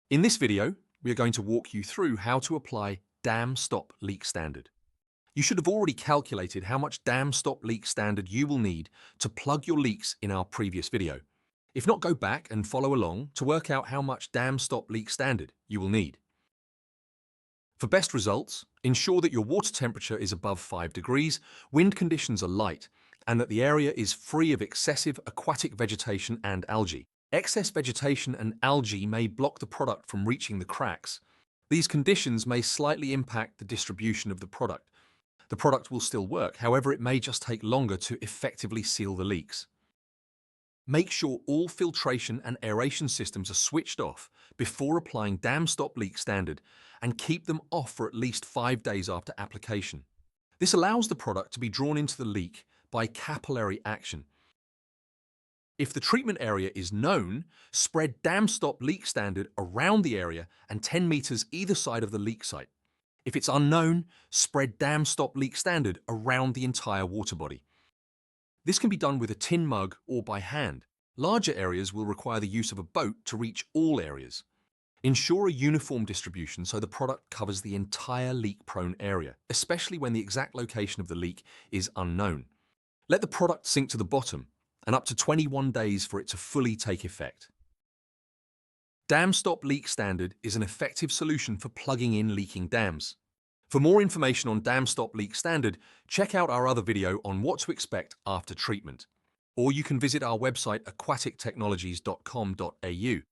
In this video, we are going to walk you through how to apply Dam Stop Leak Standard. You should have already calculated how much Dam Stop Leak Standard you will need to plug your leaks in our previous video. If not, go back and follow along to work out how much Dam Stop Leak Standard you will need. For best results, ensure that your water temperature is above 5 degrees, wind conditions are light, and that the area is free of excessive aquatic vegetation and algae. Excess vegetation and algae may block the product from reaching the cracks. These conditions may slightly impact the distribution of the product. The product will still work, however, it may just take longer to effectively seal the leaks. Make sure all filtration and aeration systems are switched off before applying Dam Stop Leak Standard and keep them off for at least 5 days after application. This allows the product to be drawn into the leak by capillary action. If the treatment area is known, spread Dam Stop Leak Standard around the area and 10 meters either side of the leak site. If it's unknown, spread Dam Stop Leak Standard around the entire water body. This can be done with a tin mug or by hand. Larger areas will require the use of a boat to reach all areas. Ensure a uniform distribution so the product covers the entire leak-prone area, especially when the exact location of the leak is unknown. Let the product sink to the bottom, and up to 21 days for it to fully take effect. Dam Stop Leak Standard is an effective solution for plugging in leaking dams. For more information on Dam Stop Leak Standard, check out our other video on what to expect after treatment. Or you can visit our website aquatictechnologies.com.au.